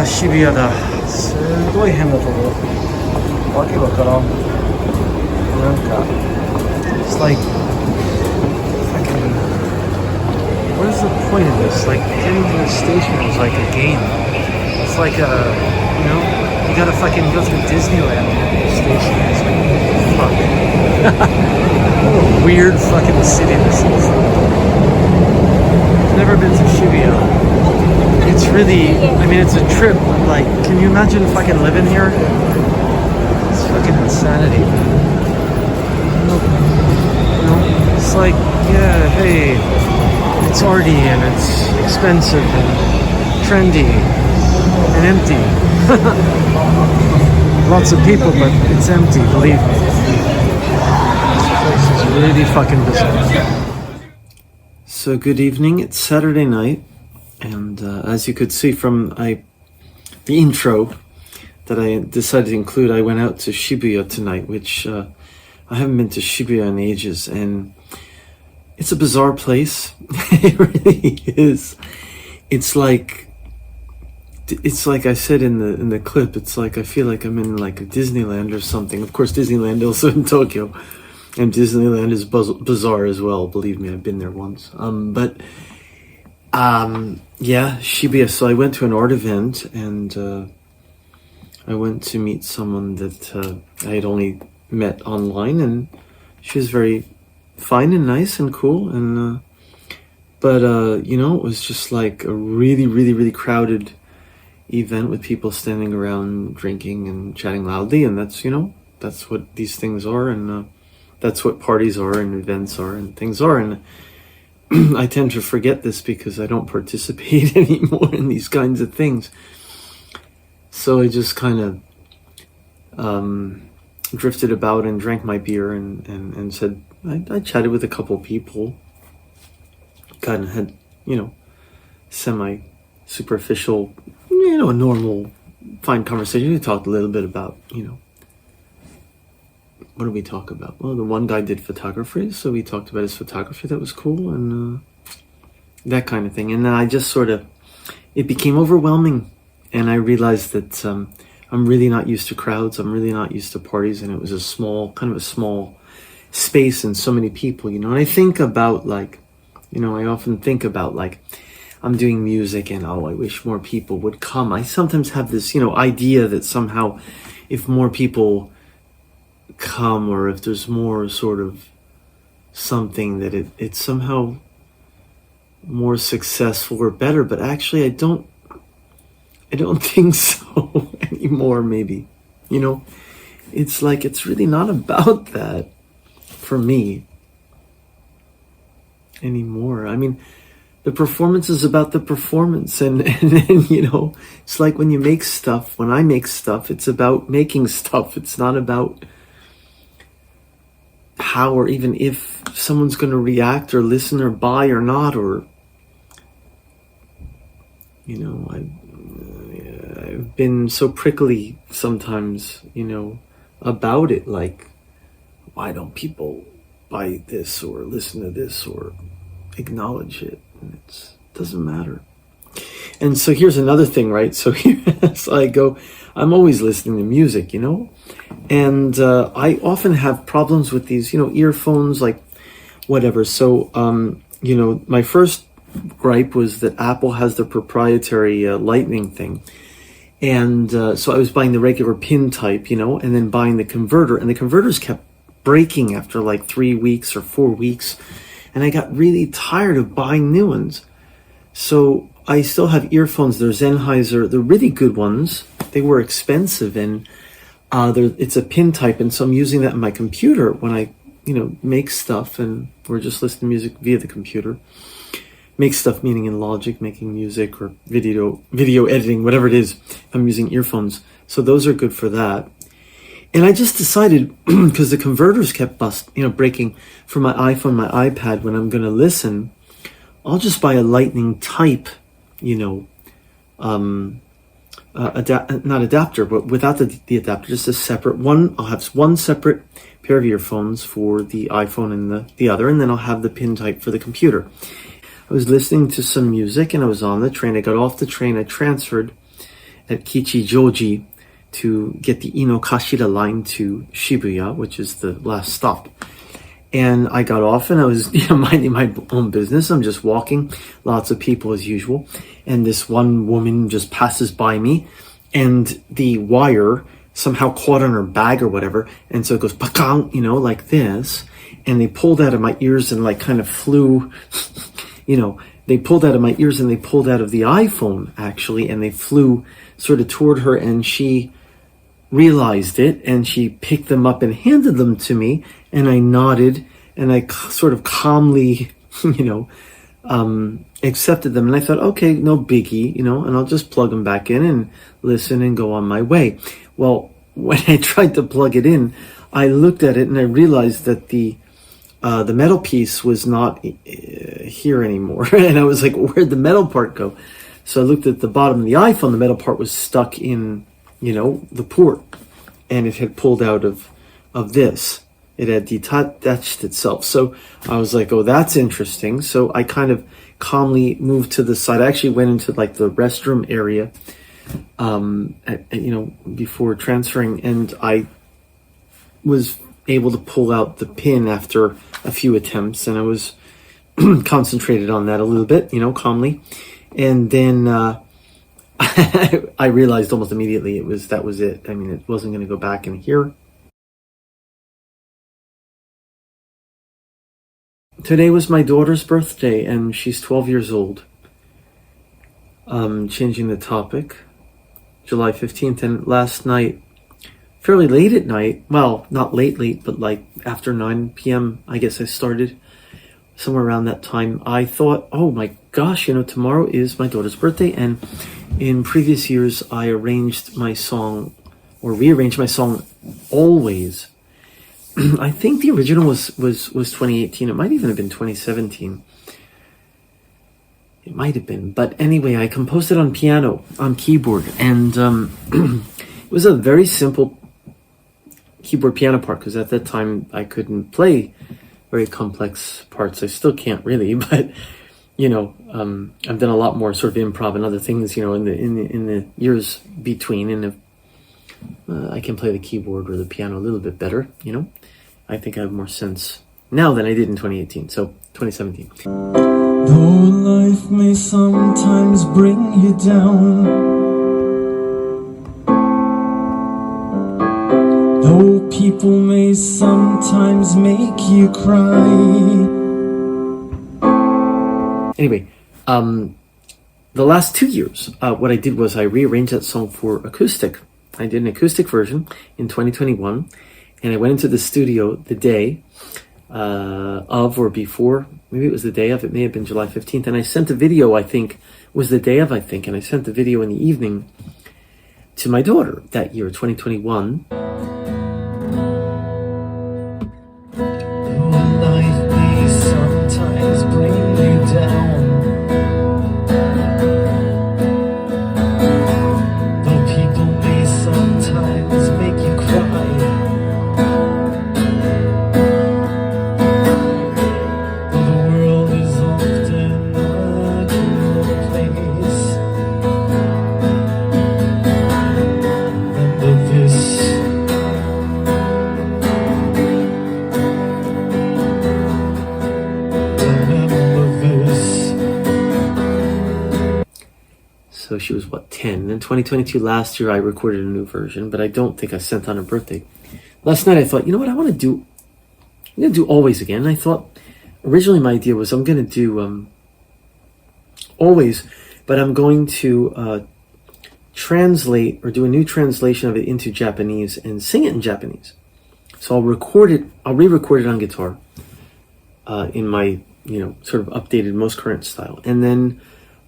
渋谷だ。すごい変なところ。わけわからん。なんか、it's like, fucking, what is the point of this? Like, getting to the station is like a game. It's like a, you know, you gotta fucking go through Disneyland station. It's like, fuck. What a weird fucking city this is. I've never been to Shibuya. It's really, I mean, it's a trip, but like, can you imagine fucking living here? It's fucking insanity. You know, it's like, yeah, hey, it's arty and it's expensive and trendy and empty. Lots of people, but it's empty, believe me. This place is really fucking bizarre. So good evening, it's Saturday night. And as you could see from the intro that I decided to include, I went out to Shibuya tonight, which I haven't been to Shibuya in ages, and it's a bizarre place. It really is. It's like I said in the clip. It's like I feel like I'm in like a Disneyland or something. Of course, Disneyland also in Tokyo, and Disneyland is bizarre as well. Believe me, I've been there once. Yeah, Shibuya. So I went to an art event, and I went to meet someone that I had only met online, and she was very fine and nice and cool. And but you know, it was just like a really, really, really crowded event with people standing around drinking and chatting loudly, and that's, you know, that's what these things are, and that's what parties are and events are and things are. And I tend to forget this because I don't participate anymore in these kinds of things. So I just kind of drifted about and drank my beer and said, I chatted with a couple people, kind of had, you know, semi-superficial, you know, a normal, fine conversation. We talked a little bit about, you know, what did we talk about? Well, the one guy did photography, so we talked about his photography. That was cool, and that kind of thing. And then I just sort of, it became overwhelming, and I realized that I'm really not used to crowds. I'm really not used to parties, and it was kind of a small space and so many people, you know. And I think about, like, you know, I often think about, like, I'm doing music and, oh, I wish more people would come. I sometimes have this, you know, idea that somehow if more people come, or if there's more sort of something, that it's somehow more successful or better. But actually I don't think so anymore. Maybe, you know, it's like, it's really not about that for me anymore. I mean, the performance is about the performance, and you know, it's like when you make stuff, when I make stuff, it's about making stuff. It's not about how or even if someone's going to react or listen or buy or not, or, you know, I've been so prickly sometimes, you know, about it, like, why don't people buy this or listen to this or acknowledge it? And it doesn't matter. And so here's another thing, right? So here, as I go, I'm always listening to music, you know, and I often have problems with these, you know, earphones, like whatever. So, you know, my first gripe was that Apple has the proprietary lightning thing. And so I was buying the regular pin type, you know, and then buying the converter, and the converters kept breaking after like 3 weeks or 4 weeks. And I got really tired of buying new ones. So I still have earphones. They're Sennheiser. They're really good ones. They were expensive, and it's a pin type. And so I'm using that in my computer when I, you know, make stuff, and we're just listening to music via the computer. Make stuff meaning in Logic, making music or video editing, whatever it is. I'm using earphones. So those are good for that. And I just decided, because the converters kept breaking for my iPhone, my iPad, when I'm going to listen, I'll just buy a lightning type, you know, not adapter, but without the adapter, just a separate one. I'll have one separate pair of earphones for the iPhone and the other, and then I'll have the pin type for the computer. I was listening to some music, and I was on the train. I got off the train, I transferred, at Kichijoji to get the Inokashira line to Shibuya, which is the last stop. And I got off and I was minding my own business. I'm just walking, lots of people as usual. And this one woman just passes by me and the wire somehow caught on her bag or whatever. And so it goes, pakang, like this. And they pulled out of my ears and like kind of flew, they pulled out of my ears and they pulled out of the iPhone actually. And they flew sort of toward her and she realized it and she picked them up and handed them to me. And I nodded and I sort of calmly, accepted them. And I thought, okay, no biggie, and I'll just plug them back in and listen and go on my way. Well, when I tried to plug it in, I looked at it and I realized that the metal piece was not here anymore. And I was like, where'd the metal part go? So I looked at the bottom of the iPhone, the metal part was stuck in, the port. And it had pulled out of this. It had detached itself. So I was like, oh, that's interesting. So I kind of calmly moved to the side. I actually went into like the restroom area, before transferring. And I was able to pull out the pin after a few attempts. And I was concentrated on that a little bit, calmly. And then I realized almost immediately that was it. I mean, it wasn't going to go back in here. Today was my daughter's birthday, and she's 12 years old. Changing the topic, July 15th, and last night, fairly late at night, well, not late, but like after 9 p.m., I guess I started, somewhere around that time, I thought, oh my gosh, tomorrow is my daughter's birthday, and in previous years, I rearranged my song, Always. I think the original was 2018. It might even have been 2017. It might have been. But anyway, I composed it on piano, on keyboard. And it was a very simple keyboard piano part, because at that time I couldn't play very complex parts. I still can't really, but I've done a lot more sort of improv and other things, in the years between, and I can play the keyboard or the piano a little bit better, I think I have more sense now than I did in 2018, so 2017. Though life may sometimes bring you down, though people may sometimes make you cry. Anyway, the last 2 years, what I did was I rearranged that song for acoustic. I did an acoustic version in 2021, and I went into the studio the day of or before, maybe it was the day of, it may have been July 15th, and I sent a video, I think, was the day of, and I sent the video in the evening to my daughter that year, 2021. Life may sometimes bring you down, though people may sometimes make you cry. Though the world is often a cruel place, remember this. So she was, 10? In 2022, last year, I recorded a new version, but I don't think I sent on her birthday. Last night, I thought, I want to do, I'm going to do Always again. And I thought, originally my idea was I'm going to do Always, but I'm going to translate or do a new translation of it into Japanese and sing it in Japanese. So I'll re-record it on guitar in my, sort of updated, most current style. And then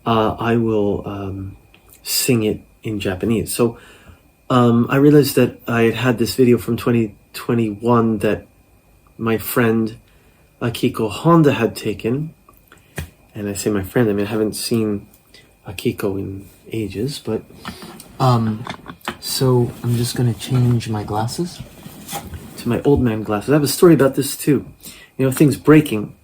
I will sing it in Japanese. So I realized that I had this video from 2021 that my friend Akiko Honda had taken. And I say my friend, I haven't seen Akiko in ages, but so I'm just going to change my glasses to my old man glasses. I have a story about this too. Things breaking.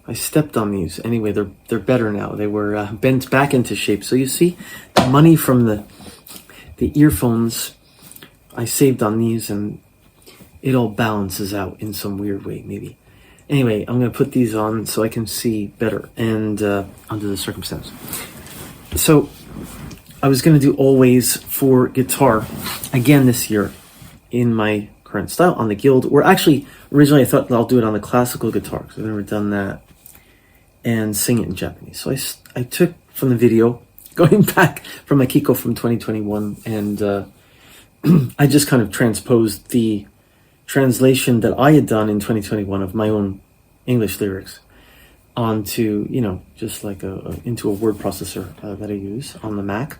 I stepped on these. Anyway, they're better now. They were bent back into shape. So you see, the money from the the earphones, I saved on these, and it all balances out in some weird way, maybe. Anyway, I'm going to put these on so I can see better and under the circumstance. So I was going to do Always for guitar again this year in my current style on the Guild, or actually originally I thought I'll do it on the classical guitar because I've never done that, and sing it in Japanese. So I took from the video going back from my Kiko from 2021, and I just kind of transposed the translation that I had done in 2021 of my own English lyrics onto, just like into a word processor that I use on the Mac,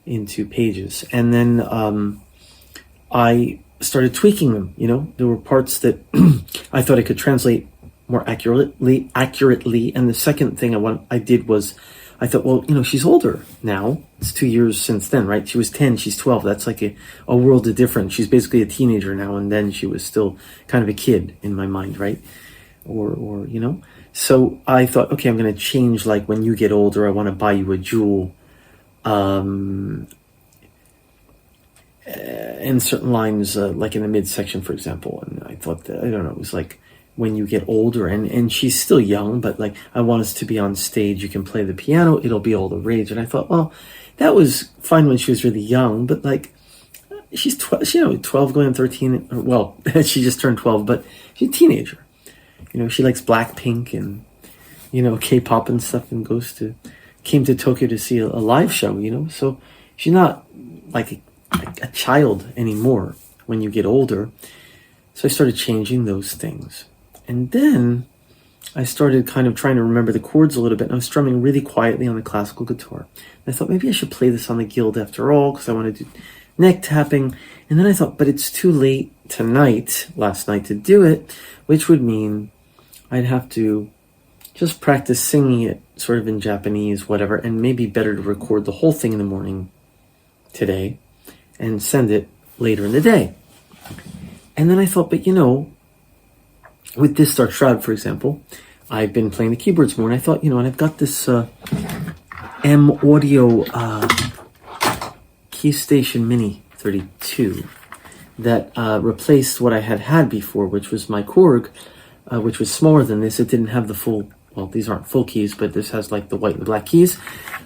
into Pages. And then I started tweaking them. There were parts that I thought I could translate more accurately. And the second thing I did was, I thought, well, she's older now. It's 2 years since then, right? She was 10, she's 12. That's like a world of difference. She's basically a teenager now, and then she was still kind of a kid in my mind, right? Or So I thought, okay, I'm going to change, like, when you get older, I want to buy you a jewel. And certain lines, like in the midsection, for example. And I thought that, I don't know, it was like, when you get older, and she's still young, but like, I want us to be on stage, you can play the piano, it'll be all the rage. And I thought, well, that was fine when she was really young, but like, she's 12 going on 13, well, she just turned 12, but she's a teenager. She likes Blackpink and, K-pop and stuff, and came to Tokyo to see a live show, so she's not like a child anymore when you get older. So I started changing those things. And then I started kind of trying to remember the chords a little bit, and I was strumming really quietly on the classical guitar. And I thought maybe I should play this on the Guild after all, because I want to do neck tapping. And then I thought, but it's too late last night to do it, which would mean I'd have to just practice singing it sort of in Japanese, whatever, and maybe better to record the whole thing in the morning today and send it later in the day. And then I thought, but with This Dark Shroud, for example, I've been playing the keyboards more, and I thought, and I've got this M Audio Keystation Mini 32 that replaced what I had before, which was my Korg, which was smaller than this. It didn't have the full, well, these aren't full keys, but this has like the white and the black keys.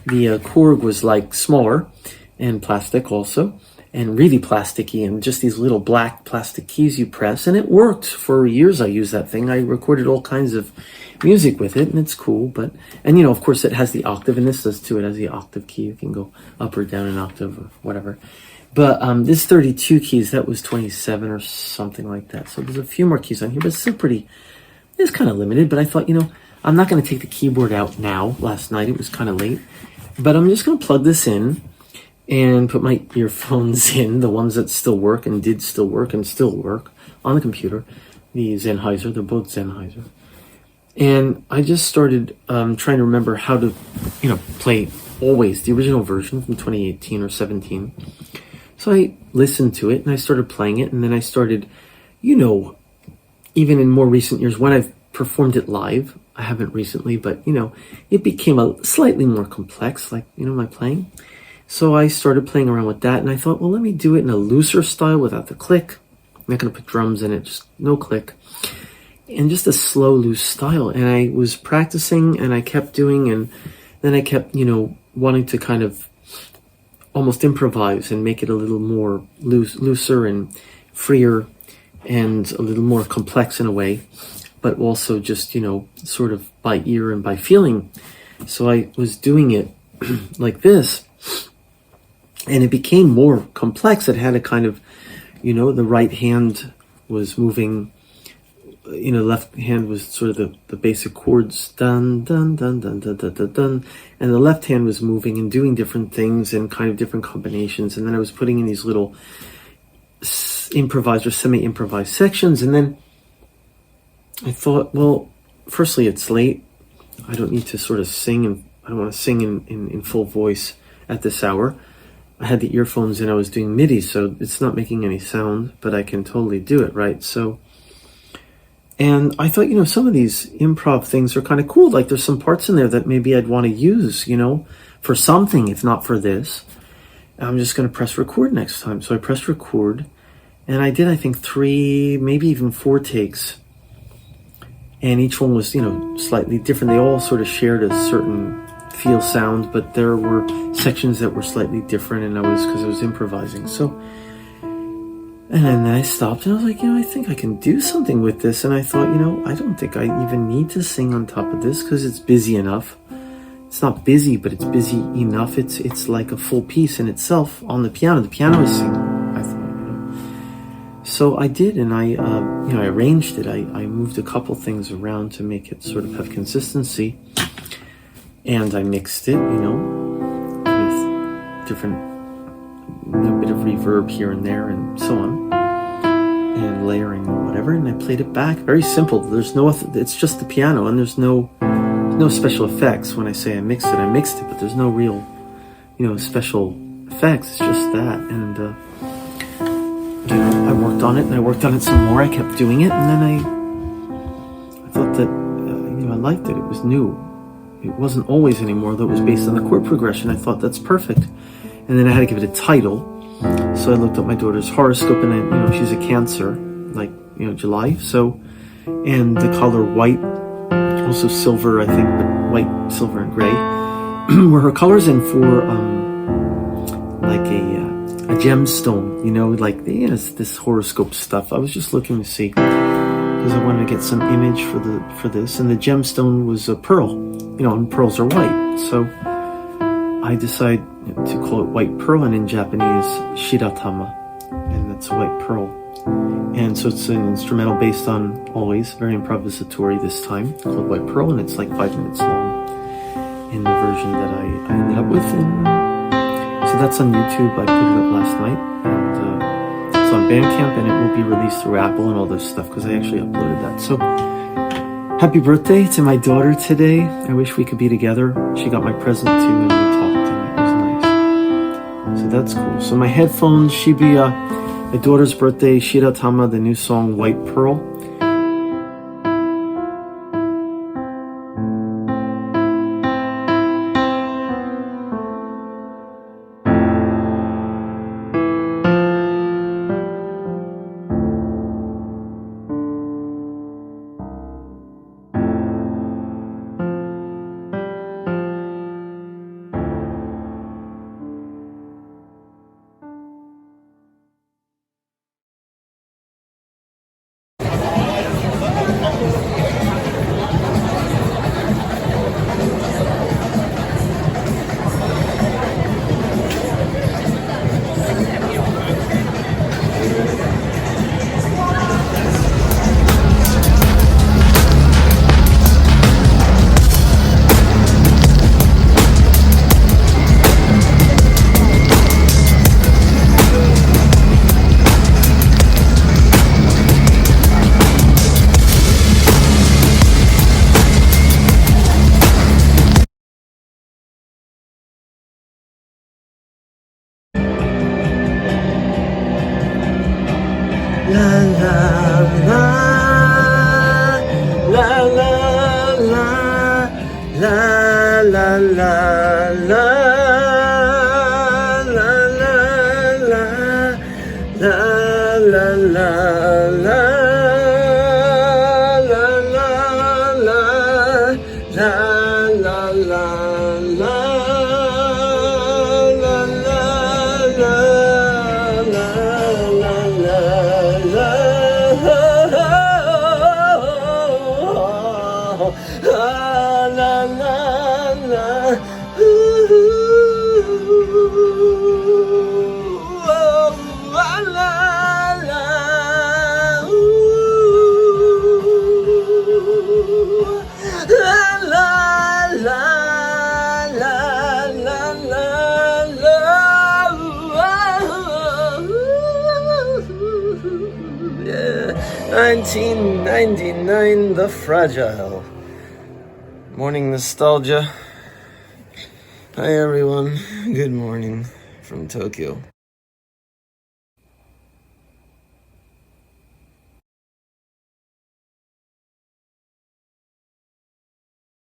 The Korg was like smaller and plastic also, and really plasticky, and just these little black plastic keys you press, and it worked for years. I used that thing. I recorded all kinds of music with it, and it's cool. And of course it has the octave, and this does too. It has the octave key. You can go up or down an octave or whatever. But this 32 keys, that was 27 or something like that. So there's a few more keys on here, but it's still it's kind of limited. But I thought, I'm not going to take the keyboard out now. Last night it was kind of late, but I'm just going to plug this in and put my earphones in, the ones that still work and did still work and still work on the computer, the Sennheiser. They're both Sennheiser. And I just started trying to remember how to, play Always, the original version from 2018 or 17. So I listened to it and I started playing it, and then I started, even in more recent years when I've performed it live, I haven't recently, but, it became a slightly more complex, like, my playing. So I started playing around with that, and I thought, well, let me do it in a looser style without the click. I'm not going to put drums in it, just no click. And just a slow, loose style. And I was practicing, and I kept doing, and then I kept, wanting to kind of almost improvise and make it a little more looser and freer and a little more complex in a way, but also just, sort of by ear and by feeling. So I was doing it like this. And it became more complex. It had a kind of, the right hand was moving, left hand was sort of the basic chords, dun, dun, dun, dun, dun, dun, dun, dun. And the left hand was moving and doing different things and kind of different combinations. And then I was putting in these little improvised or semi-improvised sections. And then I thought, well, firstly, it's late. I don't need to sort of sing, and I don't want to sing in full voice at this hour. I had the earphones in, I was doing MIDI, so it's not making any sound, but I can totally do it, right? So, and I thought, some of these improv things are kind of cool. Like there's some parts in there that maybe I'd want to use, for something, if not for this. I'm just going to press record next time. So I pressed record, and I did, I think, 3, maybe even 4 takes. And each one was, slightly different. They all sort of shared a certain feel sound, but there were sections that were slightly different, and because I was improvising. So, and then I stopped, and I was like, I think I can do something with this. And I thought, I don't think I even need to sing on top of this, because it's busy enough. It's not busy, but it's busy enough. It's like a full piece in itself on the piano. The piano is singing, I thought, So I did, and I arranged it. I moved a couple things around to make it sort of have consistency. And I mixed it, with different, a bit of reverb here and there and so on. And layering and whatever. And I played it back. Very simple. It's just the piano, and there's no special effects. When I say I mixed it, but there's no real, special effects. It's just that. And, I worked on it, and I worked on it some more. I kept doing it, and then I thought that, I liked it. It was new. It wasn't always anymore, though it was based on the chord progression. I thought that's perfect. And then I had to give it a title. So I looked up my daughter's horoscope, and she's a Cancer, like, July. So, and the color white, also silver, I think, but white, silver, and gray were her colors. And for like a gemstone, like this horoscope stuff. I was just looking to see, because I wanted to get some image for this, and the gemstone was a pearl, and pearls are white. So I decided to call it white pearl, and in Japanese, shiratama, and that's white pearl. And so it's an instrumental based on Always, very improvisatory this time, called White Pearl, and it's like 5 minutes long in the version that I ended up with. And so that's on YouTube. I put it up last night, and it's on Bandcamp, and it will be released through Apple and all this stuff, because I actually uploaded that. So happy birthday to my daughter today. I wish we could be together. She got my present too, and we talked, and it was nice. So that's cool. So my headphones, Shibuya, my daughter's birthday, Shiratama, the new song White Pearl. Yeah, 1999, The Fragile. Morning nostalgia. Hi everyone, good morning from Tokyo.